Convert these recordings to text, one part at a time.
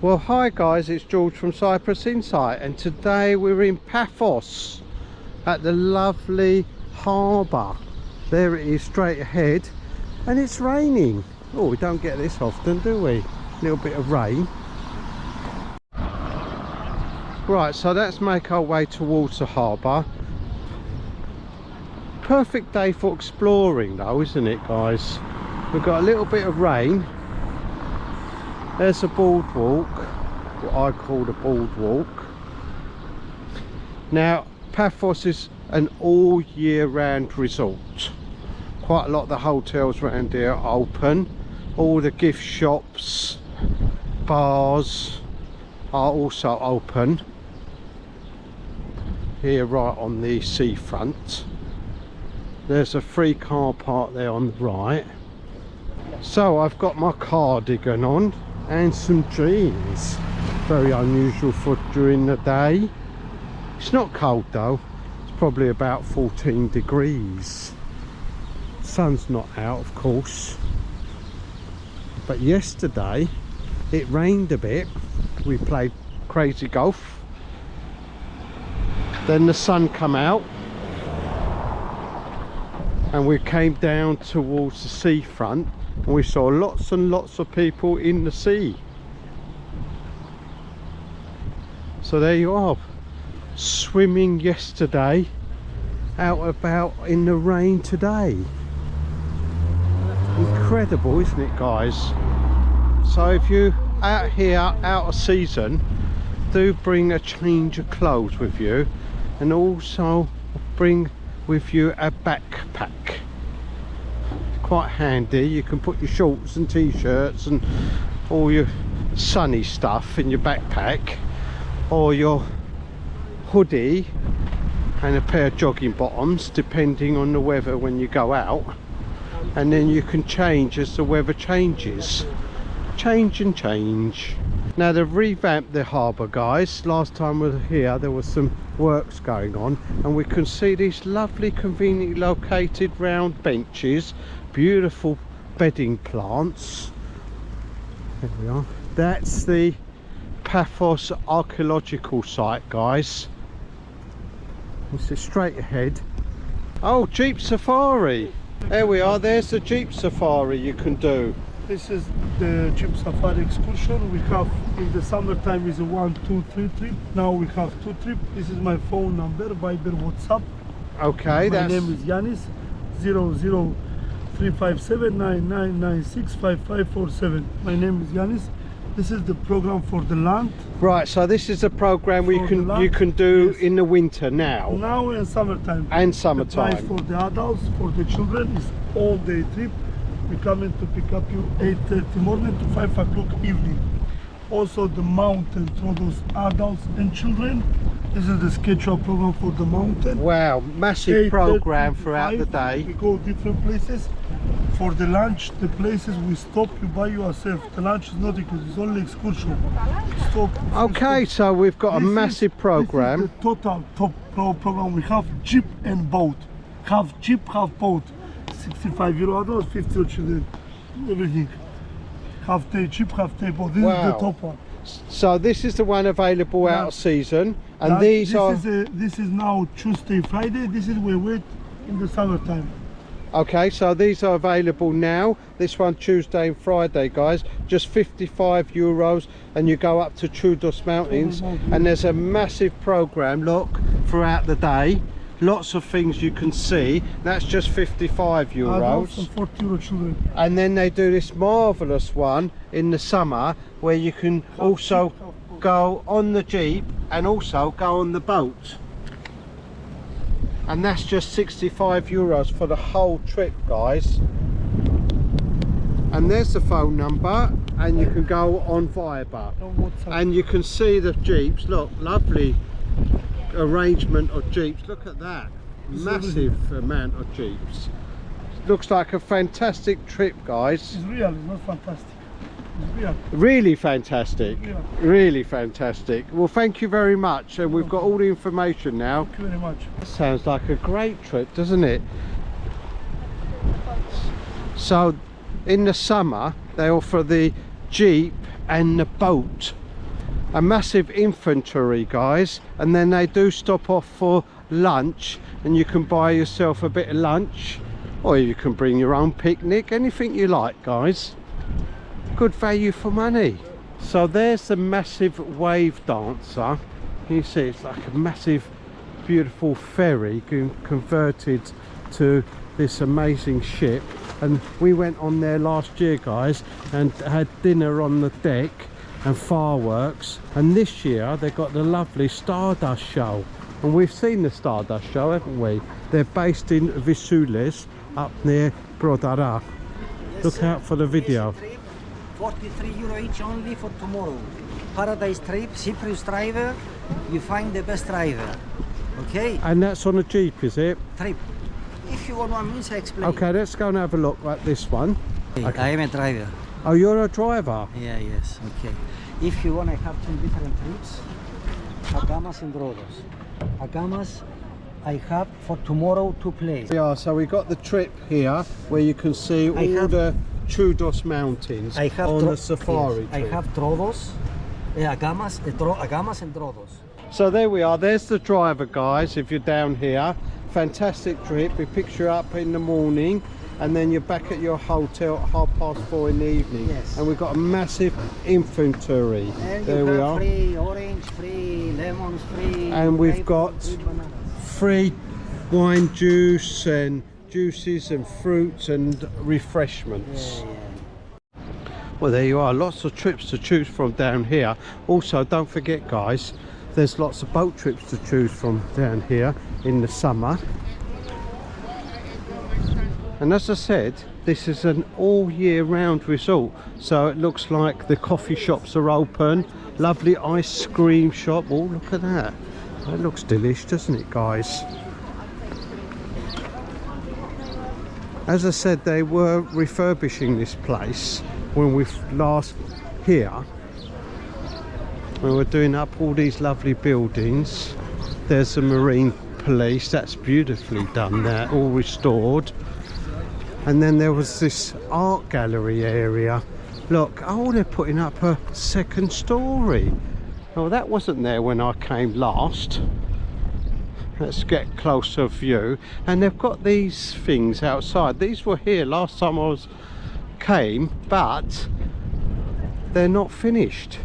Well, hi guys, it's George from Cyprus Insight, and today we're in Paphos at the lovely harbour. There it is straight ahead, and it's raining. Oh, we don't get this often, do we? A little bit of rain. Right, so let's make our way towards the harbour. Perfect day for exploring though, isn't it guys? We've got a little bit of rain. There's a boardwalk, what I call the boardwalk. Now, Paphos is an all year round resort. Quite a lot of the hotels around here are open. All the gift shops, bars are also open. Here right on the seafront. There's a free car park there on the right. So I've got my cardigan on and some jeans. Very unusual for during the day. It's not cold though, it's probably about 14 degrees. Sun's not out of course, but yesterday it rained a bit. We played crazy golf, then the sun come out and we came down towards the seafront. And we saw lots and lots of people in the sea. So there you are, swimming yesterday, out about in the rain today. Incredible, isn't it guys? So if you out here out of season, do bring a change of clothes with you, and also bring with you a backpack. Quite handy. You can put your shorts and t-shirts and all your sunny stuff in your backpack, or your hoodie and a pair of jogging bottoms depending on the weather when you go out, and then you can change as the weather changes. Change and change. Now they've revamped the harbour guys. Last time we were here there was some works going on, and we can see these lovely conveniently located round benches, beautiful bedding plants. There we are. That's the Paphos archaeological site guys. It's straight ahead. Oh, Jeep Safari. There we are, there's the Jeep Safari you can do. This is the Jeep Safari excursion. We have in the summertime is a 1, 2, 3 trip. Now we have 2 trip. This is my phone number, Viber, WhatsApp. Okay, my name is Yanis. 0035799965547. My name is Yanis. This is the program for the land. Right, so this is a program where you can do yes. In the winter now. Now in summertime. And summertime. The price for the adults, for the children is all day trip. We come in to pick up you 8:30 morning to 5 o'clock evening. Also the mountain for those adults and children. This is the schedule program for the mountain. Wow, massive program throughout the day. We go different places. For the lunch, the places we stop, you buy yourself. The lunch is not because it's only excursion. Stop. Okay, stop. so we've got a massive program. This is the total top program. We have jeep and boat. Half jeep, half boat. 65 euro adults, 50 euro children. Everything. Half day jeep, half day boat. This is the top one. So this is the one available out of season, and this is now Tuesday, Friday. This is we wait in the summertime. Okay, so these are available now. This one Tuesday and Friday, guys, just 55 euros, and you go up to Troodos Mountains, and there's a massive program. Look, throughout the day, lots of things you can see. That's just 55 euros. Adults and 40 euro children. And then they do this marvelous one in the summer where you can also go on the jeep and also go on the boat. and that's just €65 for the whole trip, guys. And there's the phone number, and you can go on Viber, and you can see the Jeeps. Look, lovely arrangement of Jeeps. Look at that, massive amount of Jeeps. Looks like a fantastic trip, guys. It's real, it's not fantastic. It's real. Really fantastic. Real. Really fantastic. Well, thank you very much, and we've got all the information now. Thank you very much. Sounds like a great trip, doesn't it? So in the summer they offer the Jeep and the boat, a massive inventory, guys, and then they do stop off for lunch, and you can buy yourself a bit of lunch, or you can bring your own picnic, anything you like, guys. Good value for money. So there's the massive wave dancer. You see it's like a massive beautiful ferry converted to this amazing ship, and we went on there last year, guys, and had dinner on the deck and fireworks. And this year they got the lovely Stardust show, and we've seen the Stardust show, haven't we? They're based in Visulis up near Brodara. Yes, Look sir. out for the video. €43 each only for tomorrow. Paradise trip, Cyprus driver, you find the best driver. Okay? And that's on a Jeep, is it? Trip. If you want one means I explain. Okay, let's go and have a look at this one. Okay. I am a driver. Oh, you're a driver? Yeah, yes, okay. If you want, I have two different trips. Agamas and Rhodos. Agamas, I have for tomorrow 2 places. Yeah, so we got the trip here where you can see all the Troodos mountains on the safari yes, I trip. have Rhodos, Agamas, Agamas and Rhodos. So there we are, there's the driver, guys, if you're down here. Fantastic trip. We pick you up in the morning, and then you're back at your hotel at 4:30 in the evening. Yes. And we've got a massive inventory. And there you we have are. free orange, free lemons, free. And we've grapefruit, got free bananas. free wine juice and juices and fruits and refreshments. Yeah. Well, there you are, lots of trips to choose from down here. Also, don't forget, guys, there's lots of boat trips to choose from down here in the summer. And as I said, this is an all year round resort, so it looks like the coffee shops are open. Lovely ice cream shop. Oh, look at that, that looks delish, doesn't it, guys? As I said, they were refurbishing this place when we last here. We were doing up all these lovely buildings. There's the marine police, that's beautifully done there, all restored. And then there was this art gallery area. Look, oh, they're putting up a second story. Oh, that wasn't there when I came last. Let's get closer view. And they've got these things outside. These were here last time I came, but they're not finished.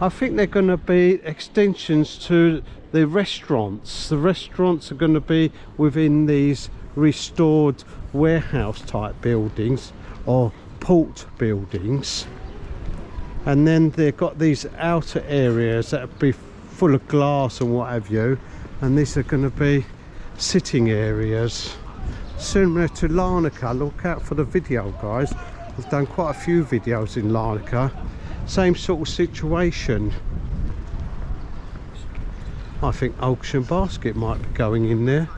I think they're going to be extensions to the restaurants. The restaurants are going to be within these restored warehouse type buildings or port buildings. And then they've got these outer areas that will be full of glass and what have you. And these are going to be sitting areas similar to Larnaca. Look out for the video, guys. I've done quite a few videos in Larnaca. Same sort of situation. I think Auction Basket might be going in there.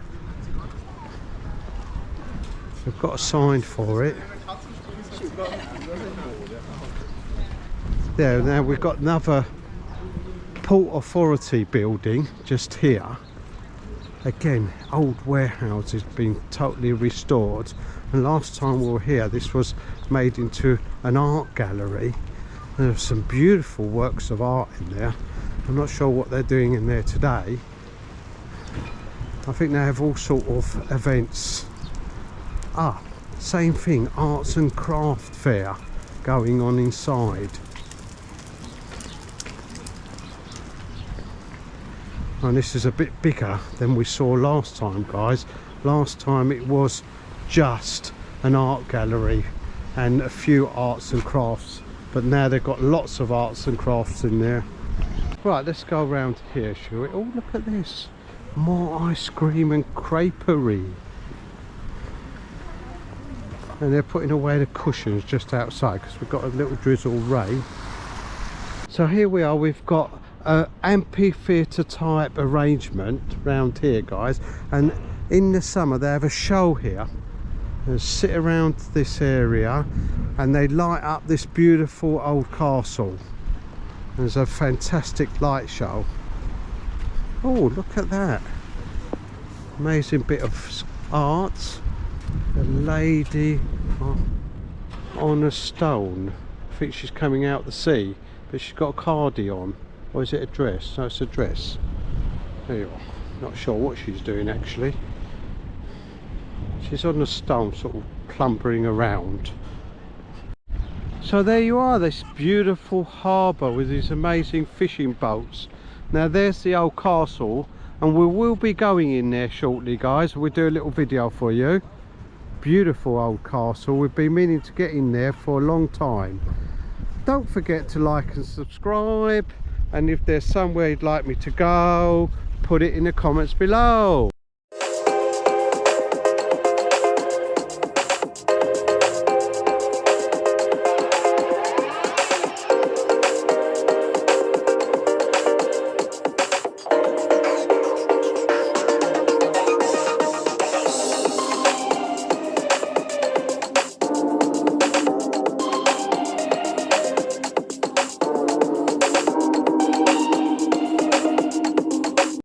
We've got a sign for it. There, now we've got another Port Authority building just here. Again, old warehouses being totally restored. And last time we were here, this was made into an art gallery. There are some beautiful works of art in there. I'm not sure what they're doing in there today. I think they have all sort of events. Ah, same thing, arts and craft fair going on inside. And this is a bit bigger than we saw last time, guys. Last time it was just an art gallery and a few arts and crafts, but now they've got lots of arts and crafts in there. Right, let's go around here, shall we? Oh, look at this. More ice cream and creperie. And they're putting away the cushions just outside because we've got a little drizzle rain. So here we are, we've got an amphitheater type arrangement round here, guys, and in the summer they have a show here. They sit around this area and they light up this beautiful old castle. There's a fantastic light show. Oh, look at that. Amazing bit of art. A lady on a stone. I think she's coming out the sea, but she's got a cardi on. Or is it a dress? No, it's a dress. There you are. Not sure what she's doing actually. She's on a stone, sort of plumbering around. So there you are, this beautiful harbour with these amazing fishing boats. Now there's the old castle, and we will be going in there shortly, guys. We'll do a little video for you. Beautiful old castle. We've been meaning to get in there for a long time. Don't forget to like and subscribe, and if there's somewhere you'd like me to go, put it in the comments below.